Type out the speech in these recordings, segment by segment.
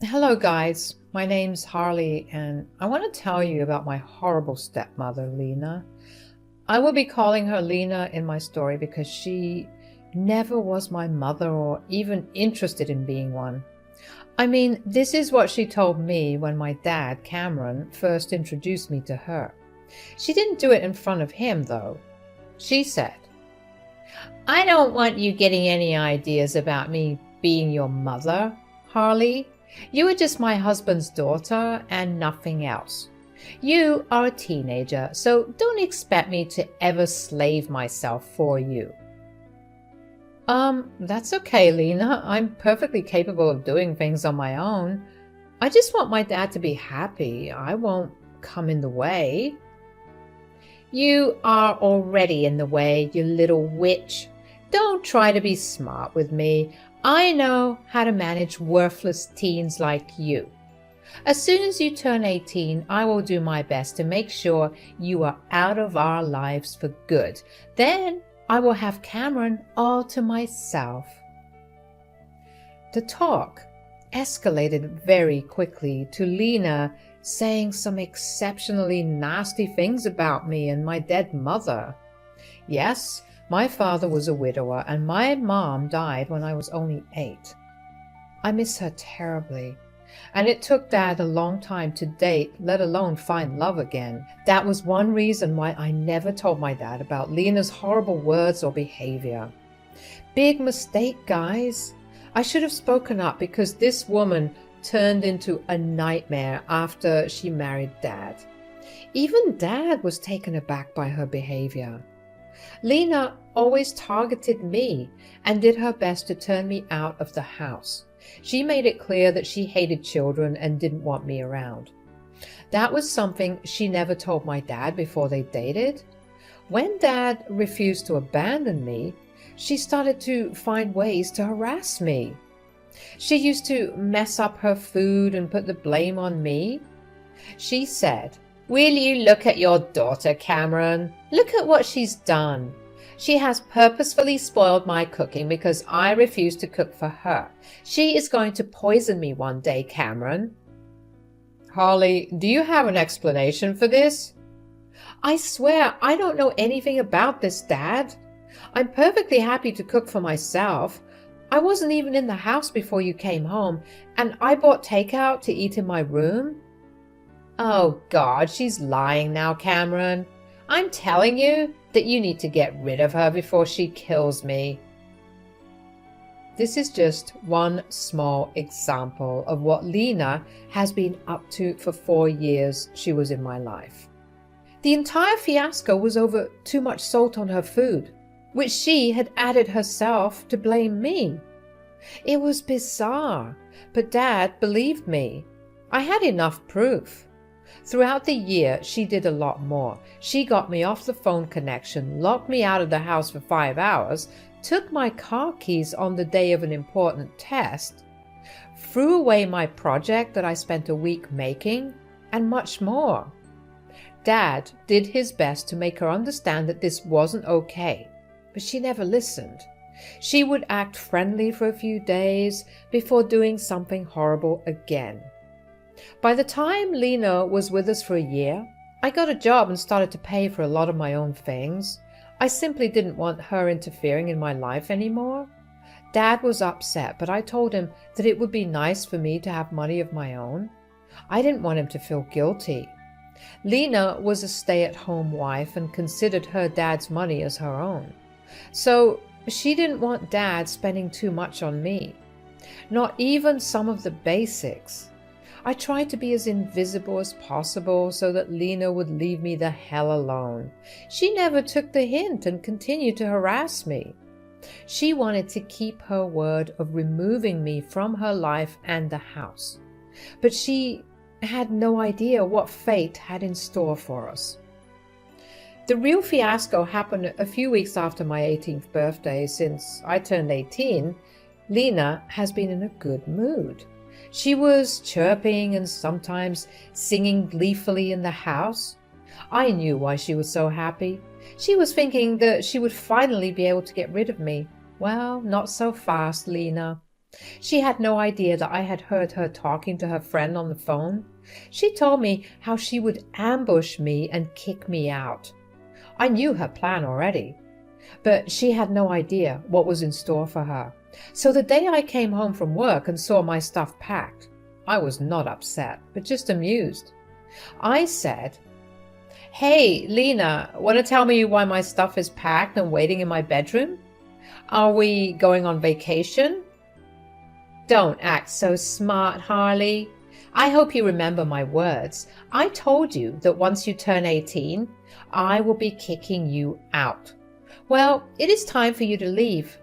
Hello, guys. My name's Harley, and I want to tell you about my horrible stepmother, Lena. I will be calling her Lena in my story because she never was my mother or even interested in being one. I mean, this is what she told me when my dad, Cameron, first introduced me to her. She didn't do it in front of him, though. She said, "I don't want you getting any ideas about me being your mother, Harley. You are just my husband's daughter and nothing else. You are a teenager, so don't expect me to ever slave myself for you." That's okay, Lena. I'm perfectly capable of doing things on my own. I just want my dad to be happy. I won't come in the way. You are already in the way, you little witch. Don't try to be smart with me. I know how to manage worthless teens like you. As soon as you turn 18, I will do my best to make sure you are out of our lives for good. Then I will have Cameron all to myself. The talk escalated very quickly to Lena saying some exceptionally nasty things about me and my dead mother. Yes, my father was a widower and my mom died when I was only 8. I miss her terribly, and it took Dad a long time to date, let alone find love again. That was one reason why I never told my dad about Lena's horrible words or behavior. Big mistake, guys. I should have spoken up because this woman turned into a nightmare after she married Dad. Even Dad was taken aback by her behavior. Lena always targeted me and did her best to turn me out of the house. She made it clear that she hated children and didn't want me around. That was something she never told my dad before they dated. When Dad refused to abandon me, she started to find ways to harass me. She used to mess up her food and put the blame on me. She said, "Will you look at your daughter, Cameron? Look at what she's done. She has purposefully spoiled my cooking because I refuse to cook for her. She is going to poison me one day, Cameron." Harley, do you have an explanation for this? I swear I don't know anything about this, Dad. I'm perfectly happy to cook for myself. I wasn't even in the house before you came home, and I bought takeout to eat in my room. Oh God, she's lying now, Cameron. I'm telling you that you need to get rid of her before she kills me. This is just one small example of what Lena has been up to for 4 years she was in my life. The entire fiasco was over too much salt on her food, which she had added herself to blame me. It was bizarre, but Dad believed me. I had enough proof. Throughout the year, she did a lot more. She got me off the phone connection, locked me out of the house for 5 hours, took my car keys on the day of an important test, threw away my project that I spent a week making, and much more. Dad did his best to make her understand that this wasn't okay, but she never listened. She would act friendly for a few days before doing something horrible again. By the time Lena was with us for a year, I got a job and started to pay for a lot of my own things. I simply didn't want her interfering in my life anymore. Dad was upset, but I told him that it would be nice for me to have money of my own. I didn't want him to feel guilty. Lena was a stay-at-home wife and considered her dad's money as her own. So she didn't want Dad spending too much on me. Not even some of the basics. I tried to be as invisible as possible so that Lena would leave me the hell alone. She never took the hint and continued to harass me. She wanted to keep her word of removing me from her life and the house. But she had no idea what fate had in store for us. The real fiasco happened a few weeks after my 18th birthday. Since I turned 18, Lena has been in a good mood. She was chirping and sometimes singing gleefully in the house. I knew why she was so happy. She was thinking that she would finally be able to get rid of me. Well, not so fast, Lena. She had no idea that I had heard her talking to her friend on the phone. She told me how she would ambush me and kick me out. I knew her plan already, but she had no idea what was in store for her. So the day I came home from work and saw my stuff packed, I was not upset, but just amused. I said, "Hey, Lena, want to tell me why my stuff is packed and waiting in my bedroom? Are we going on vacation?" Don't act so smart, Harley. I hope you remember my words. I told you that once you turn 18, I will be kicking you out. Well, it is time for you to leave.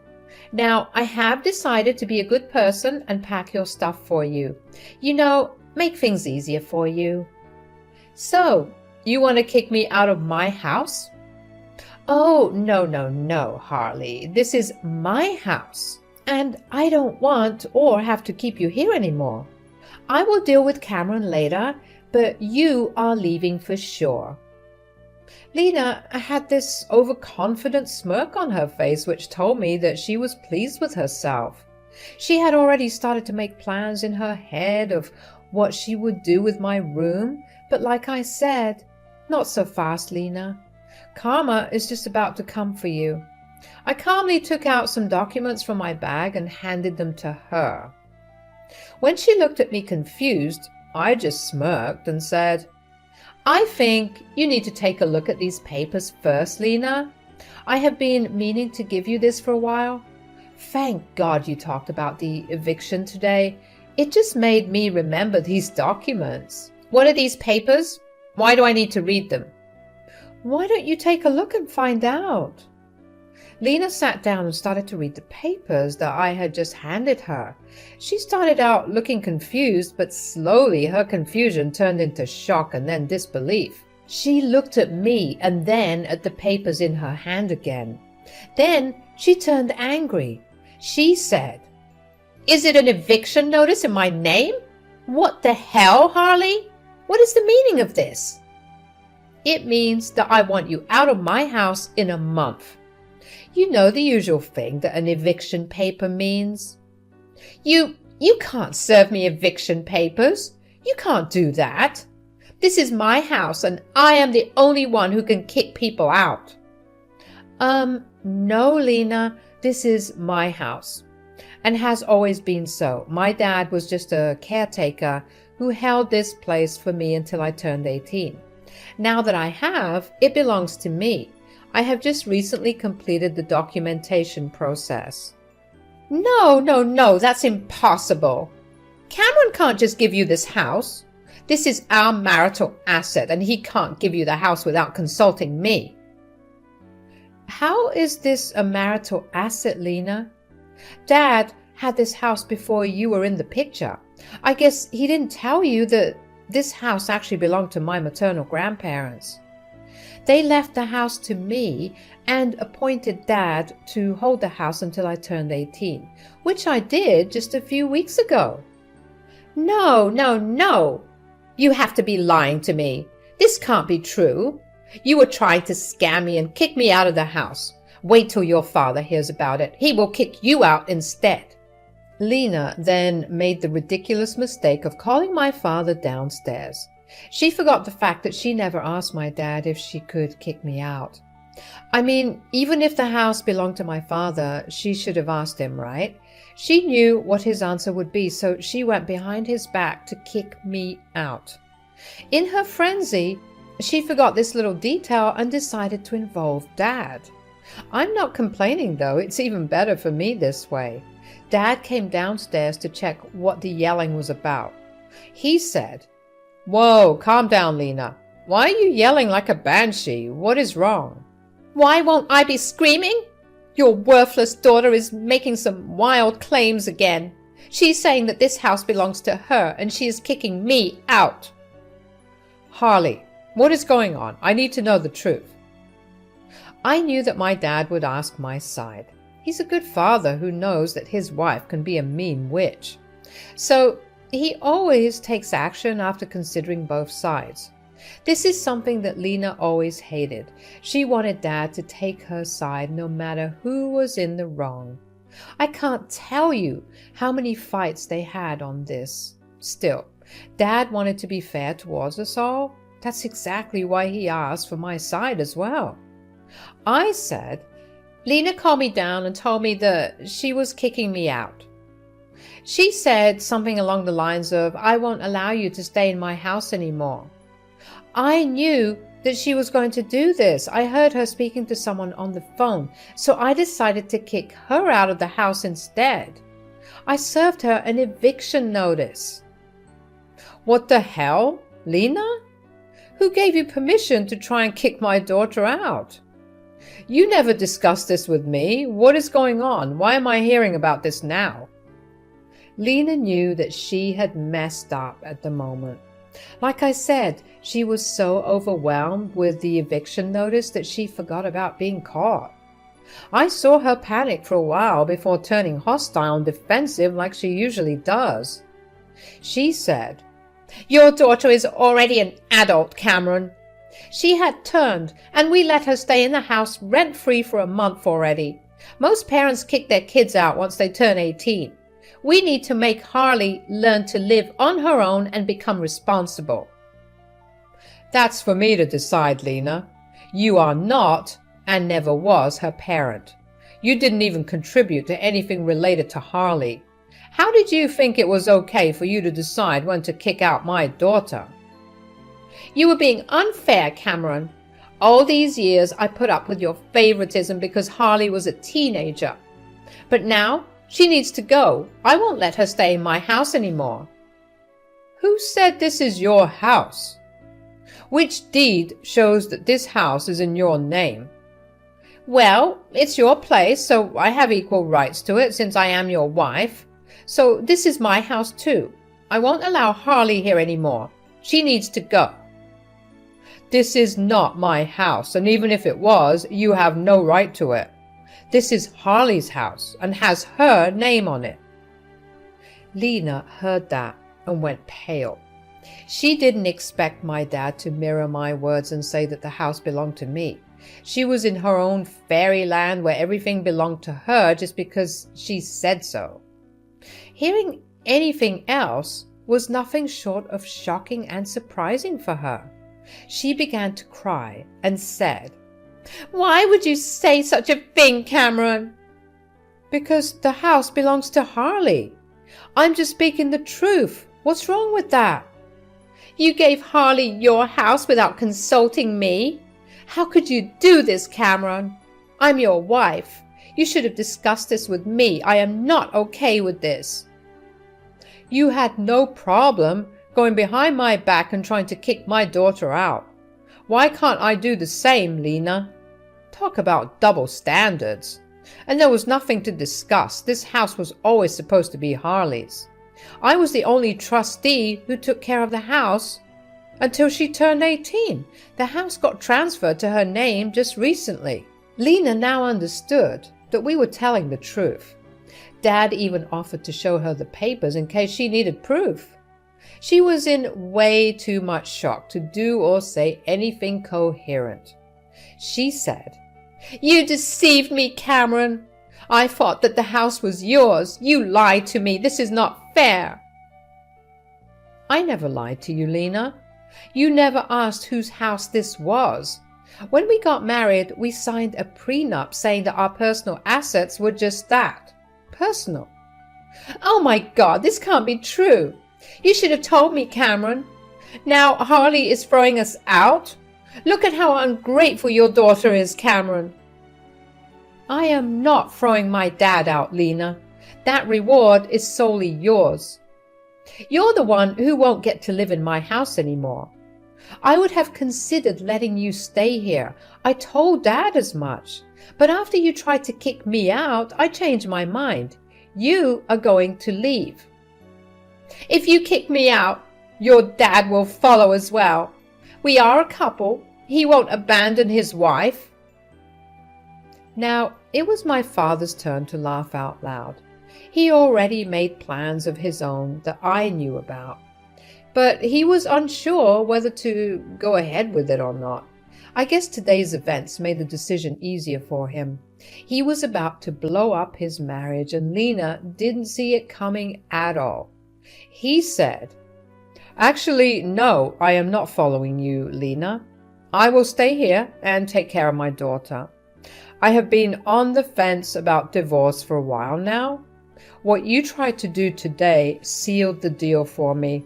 Now, I have decided to be a good person and pack your stuff for you. You know, make things easier for you. So, you want to kick me out of my house? Oh, no, Harley. This is my house. And I don't want or have to keep you here anymore. I will deal with Cameron later, but you are leaving for sure. Lena had this overconfident smirk on her face, which told me that she was pleased with herself. She had already started to make plans in her head of what she would do with my room, but like I said, not so fast, Lena. Karma is just about to come for you. I calmly took out some documents from my bag and handed them to her. When she looked at me confused, I just smirked and said, "I think you need to take a look at these papers first, Lena. I have been meaning to give you this for a while. Thank God you talked about the eviction today. It just made me remember these documents." "What are these papers? Why do I need to read them?" "Why don't you take a look and find out?" Lena sat down and started to read the papers that I had just handed her. She started out looking confused, but slowly her confusion turned into shock and then disbelief. She looked at me and then at the papers in her hand again. Then she turned angry. She said, "Is it an eviction notice in my name? What the hell, Harley? What is the meaning of this?" "It means that I want you out of my house in a month. You know the usual thing that an eviction paper means." You can't serve me eviction papers. You can't do that. This is my house and I am the only one who can kick people out." No, Lena, this is my house and has always been so. My dad was just a caretaker who held this place for me until I turned 18. Now that I have, it belongs to me. I have just recently completed the documentation process. No, that's impossible. Cameron can't just give you this house. This is our marital asset, and he can't give you the house without consulting me. How is this a marital asset, Lena? Dad had this house before you were in the picture. I guess he didn't tell you that this house actually belonged to my maternal grandparents. They left the house to me and appointed Dad to hold the house until I turned 18, which I did just a few weeks ago. No. You have to be lying to me. This can't be true. You were trying to scam me and kick me out of the house. Wait till your father hears about it. He will kick you out instead. Lena then made the ridiculous mistake of calling my father downstairs. She forgot the fact that she never asked my dad if she could kick me out. I mean, even if the house belonged to my father, she should have asked him, right? She knew what his answer would be, so she went behind his back to kick me out. In her frenzy, she forgot this little detail and decided to involve Dad. I'm not complaining, though. It's even better for me this way. Dad came downstairs to check what the yelling was about. He said, "Whoa, calm down, Lena. Why are you yelling like a banshee? What is wrong?" "Why won't I be screaming? Your worthless daughter is making some wild claims again. She's saying that this house belongs to her and she is kicking me out." "Harley, what is going on? I need to know the truth." I knew that my dad would ask my side. He's a good father who knows that his wife can be a mean witch. So he always takes action after considering both sides. This is something that Lena always hated. She wanted Dad to take her side no matter who was in the wrong. I can't tell you how many fights they had on this. Still, Dad wanted to be fair towards us all. That's exactly why he asked for my side as well. I said, Lena calmed me down and told me that she was kicking me out. She said something along the lines of, I won't allow you to stay in my house anymore. I knew that she was going to do this. I heard her speaking to someone on the phone, so I decided to kick her out of the house instead. I served her an eviction notice. What the hell, Lena? Who gave you permission to try and kick my daughter out? You never discussed this with me. What is going on? Why am I hearing about this now? Lena knew that she had messed up at the moment. Like I said, she was so overwhelmed with the eviction notice that she forgot about being caught. I saw her panic for a while before turning hostile and defensive like she usually does. She said, Your daughter is already an adult, Cameron. She had turned, and we let her stay in the house rent-free for a month already. Most parents kick their kids out once they turn 18. We need to make Harley learn to live on her own and become responsible. That's for me to decide, Lena. You are not, and never was, her parent. You didn't even contribute to anything related to Harley. How did you think it was okay for you to decide when to kick out my daughter? You were being unfair, Cameron. All these years I put up with your favoritism because Harley was a teenager. But now she needs to go. I won't let her stay in my house anymore. Who said this is your house? Which deed shows that this house is in your name? Well, it's your place, so I have equal rights to it since I am your wife. So this is my house too. I won't allow Harley here anymore. She needs to go. This is not my house, and even if it was, you have no right to it. This is Harley's house and has her name on it. Lena heard that and went pale. She didn't expect my dad to mirror my words and say that the house belonged to me. She was in her own fairyland where everything belonged to her just because she said so. Hearing anything else was nothing short of shocking and surprising for her. She began to cry and said, Why would you say such a thing, Cameron? Because the house belongs to Harley. I'm just speaking the truth. What's wrong with that? You gave Harley your house without consulting me? How could you do this, Cameron? I'm your wife. You should have discussed this with me. I am not okay with this. You had no problem going behind my back and trying to kick my daughter out. Why can't I do the same, Lena? Talk about double standards. And there was nothing to discuss. This house was always supposed to be Harley's. I was the only trustee who took care of the house until she turned 18. The house got transferred to her name just recently. Lena now understood that we were telling the truth. Dad even offered to show her the papers in case she needed proof. She was in way too much shock to do or say anything coherent. She said, You deceived me, Cameron. I thought that the house was yours. You lied to me. This is not fair. I never lied to you, Lena. You never asked whose house this was. When we got married, we signed a prenup saying that our personal assets were just that, personal. Oh my God, this can't be true. You should have told me, Cameron. Now Harley is throwing us out. Look at how ungrateful your daughter is, Cameron. I am not throwing my dad out, Lena. That reward is solely yours. You're the one who won't get to live in my house anymore. I would have considered letting you stay here. I told Dad as much. But after you tried to kick me out, I changed my mind. You are going to leave. If you kick me out, your dad will follow as well. We are a couple. He won't abandon his wife. Now, it was my father's turn to laugh out loud. He already made plans of his own that I knew about. But he was unsure whether to go ahead with it or not. I guess today's events made the decision easier for him. He was about to blow up his marriage, and Lena didn't see it coming at all. He said, "Actually, no, I am not following you, Lena. I will stay here and take care of my daughter. I have been on the fence about divorce for a while now. What you tried to do today sealed the deal for me.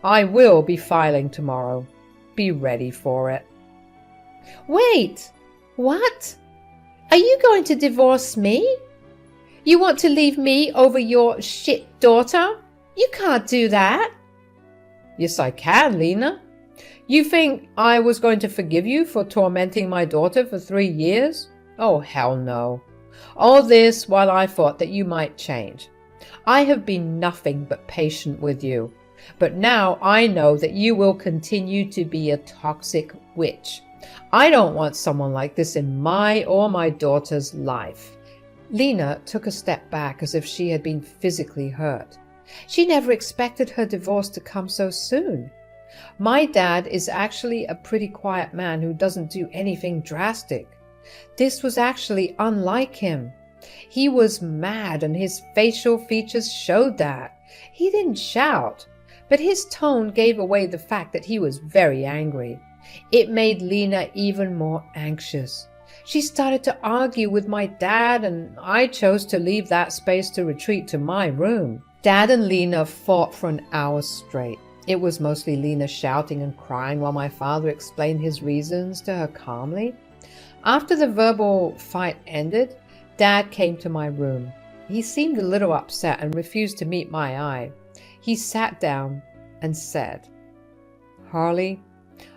I will be filing tomorrow. Be ready for it." Wait, what? Are you going to divorce me? You want to leave me over your shit daughter? You can't do that. Yes, I can, Lena. You think I was going to forgive you for tormenting my daughter for 3 years? Oh, hell no. All this while I thought that you might change. I have been nothing but patient with you. But now I know that you will continue to be a toxic witch. I don't want someone like this in my or my daughter's life. Lena took a step back as if she had been physically hurt. She never expected her divorce to come so soon. My dad is actually a pretty quiet man who doesn't do anything drastic. This was actually unlike him. He was mad and his facial features showed that. He didn't shout, but his tone gave away the fact that he was very angry. It made Lena even more anxious. She started to argue with my dad, and I chose to leave that space to retreat to my room. Dad and Lena fought for an hour straight. It was mostly Lena shouting and crying while my father explained his reasons to her calmly. After the verbal fight ended, Dad came to my room. He seemed a little upset and refused to meet my eye. He sat down and said, "Harley,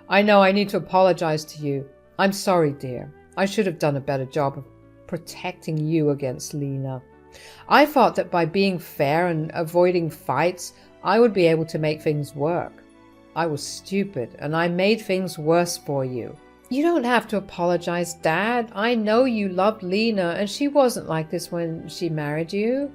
I know I need to apologize to you. I'm sorry, dear. I should have done a better job of protecting you against Lena. I thought that by being fair and avoiding fights, I would be able to make things work. I was stupid, and I made things worse for you." "You don't have to apologize, Dad. I know you loved Lena, and she wasn't like this when she married you.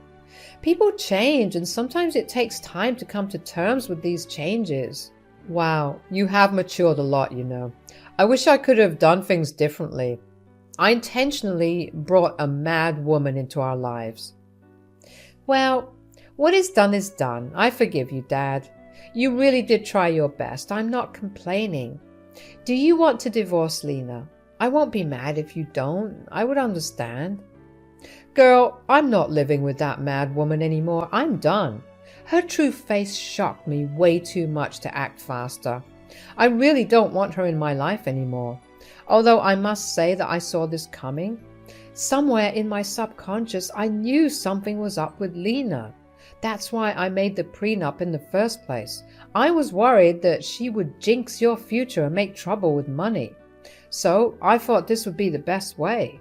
People change, and sometimes it takes time to come to terms with these changes." "Wow, you have matured a lot, you know. I wish I could have done things differently. I intentionally brought a mad woman into our lives." "Well, what is done. I forgive you, Dad. You really did try your best. I'm not complaining. Do you want to divorce Lena? I won't be mad if you don't. I would understand." "Girl, I'm not living with that mad woman anymore. I'm done. Her true face shocked me way too much to act faster. I really don't want her in my life anymore. Although I must say that I saw this coming. Somewhere in my subconscious, I knew something was up with Lena. That's why I made the prenup in the first place. I was worried that she would jinx your future and make trouble with money. So I thought this would be the best way."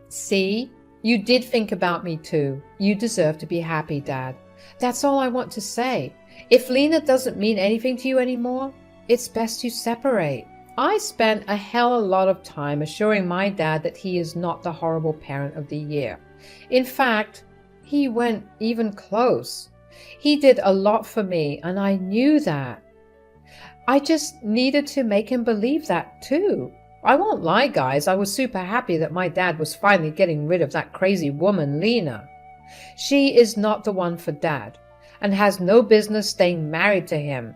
"See, you did think about me too. You deserve to be happy, Dad. That's all I want to say. If Lena doesn't mean anything to you anymore, it's best you separate." I spent a hell of a lot of time assuring my dad that he is not the horrible parent of the year. In fact, he went even close. He did a lot for me, and I knew that. I just needed to make him believe that too. I won't lie, guys, I was super happy that my dad was finally getting rid of that crazy woman, Lena. She is not the one for Dad, and has no business staying married to him.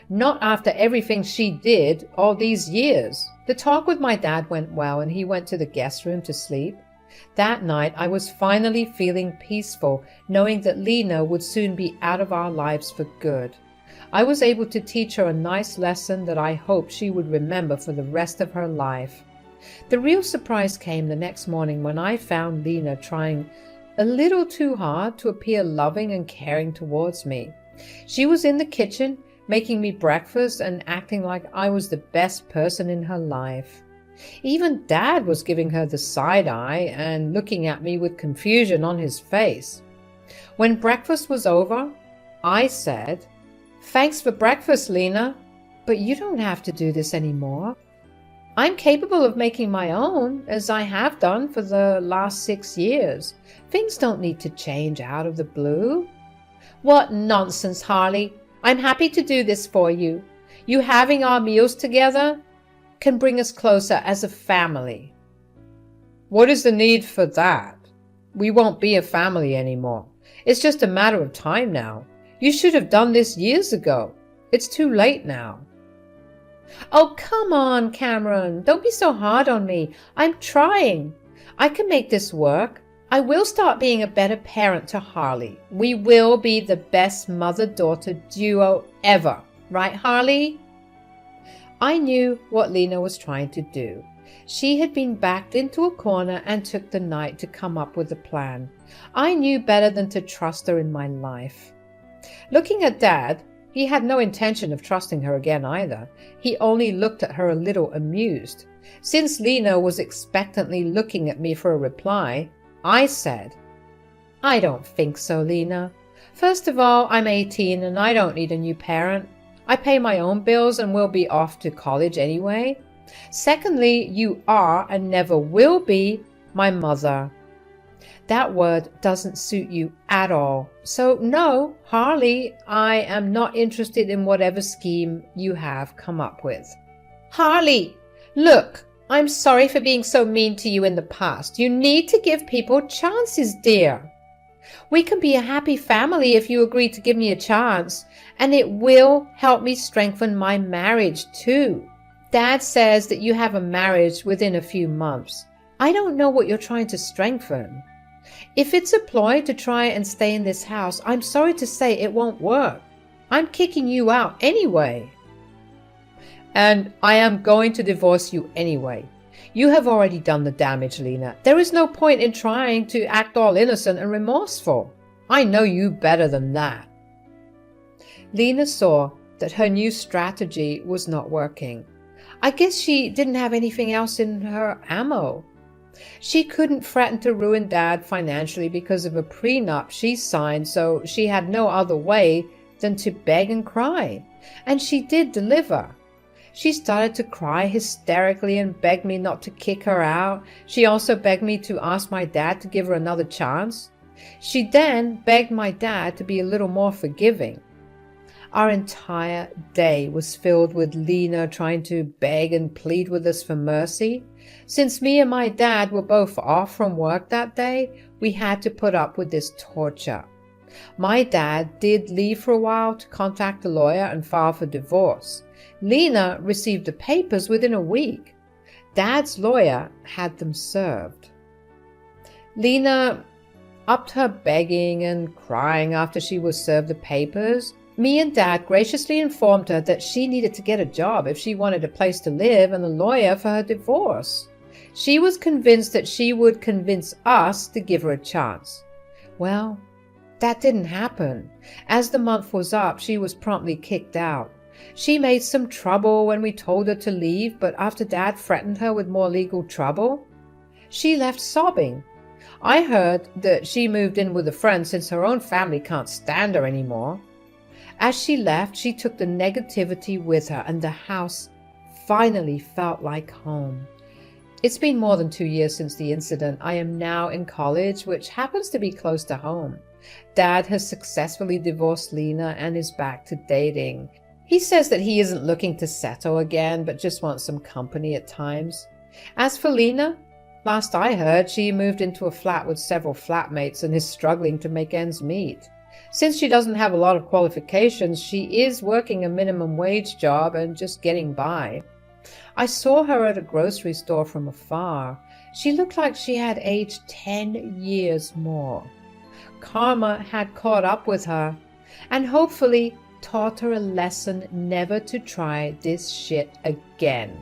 Not after everything she did all these years. The talk with my dad went well, and he went to the guest room to sleep. That night I was finally feeling peaceful, knowing that Lena would soon be out of our lives for good. I was able to teach her a nice lesson that I hoped she would remember for the rest of her life. The real surprise came the next morning when I found Lena trying a little too hard to appear loving and caring towards me. She was in the kitchen, making me breakfast and acting like I was the best person in her life. Even Dad was giving her the side eye and looking at me with confusion on his face. When breakfast was over, I said, "Thanks for breakfast, Lena, but you don't have to do this anymore. I'm capable of making my own, as I have done for the last 6 years. Things don't need to change out of the blue." "What nonsense, Harley. I'm happy to do this for you. You having our meals together?" can bring us closer as a family. What is the need for that? We won't be a family anymore. It's just a matter of time now. You should have done this years ago. It's too late now. Oh, come on, Cameron. Don't be so hard on me. I'm trying. I can make this work. I will start being a better parent to Harley. We will be the best mother-daughter duo ever. Right, Harley? I knew what Lena was trying to do. She had been backed into a corner and took the night to come up with a plan. I knew better than to trust her in my life. Looking at Dad, he had no intention of trusting her again either. He only looked at her a little amused. Since Lena was expectantly looking at me for a reply, I said, I don't think so, Lena. First of all, I'm 18 and I don't need a new parent. I pay my own bills and will be off to college anyway. Secondly, you are and never will be my mother. That word doesn't suit you at all. So no, Harley, I am not interested in whatever scheme you have come up with. Harley, look, I'm sorry for being so mean to you in the past. You need to give people chances, dear. We can be a happy family if you agree to give me a chance, and it will help me strengthen my marriage too. Dad says that you have a marriage within a few months. I don't know what you're trying to strengthen. If it's a ploy to try and stay in this house, I'm sorry to say it won't work. I'm kicking you out anyway. And I am going to divorce you anyway. You have already done the damage, Lena. There is no point in trying to act all innocent and remorseful. I know you better than that. Lena saw that her new strategy was not working. I guess she didn't have anything else in her ammo. She couldn't threaten to ruin Dad financially because of a prenup she signed, so she had no other way than to beg and cry. And she did deliver. She started to cry hysterically and begged me not to kick her out. She also begged me to ask my dad to give her another chance. She then begged my dad to be a little more forgiving. Our entire day was filled with Lena trying to beg and plead with us for mercy. Since me and my dad were both off from work that day, we had to put up with this torture. My dad did leave for a while to contact a lawyer and file for divorce. Lena received the papers within a week. Dad's lawyer had them served. Lena upped her begging and crying after she was served the papers. Me and Dad graciously informed her that she needed to get a job if she wanted a place to live and a lawyer for her divorce. She was convinced that she would convince us to give her a chance. Well, that didn't happen. As the month was up, she was promptly kicked out. She made some trouble when we told her to leave, but after Dad threatened her with more legal trouble, she left sobbing. I heard that she moved in with a friend since her own family can't stand her anymore. As she left, she took the negativity with her, and the house finally felt like home. It's been more than 2 years since the incident. I am now in college, which happens to be close to home. Dad has successfully divorced Lena and is back to dating. He says that he isn't looking to settle again, but just wants some company at times. As for Lena, last I heard, she moved into a flat with several flatmates and is struggling to make ends meet. Since she doesn't have a lot of qualifications, she is working a minimum wage job and just getting by. I saw her at a grocery store from afar. She looked like she had aged 10 years more. Karma had caught up with her and hopefully taught her a lesson never to try this shit again.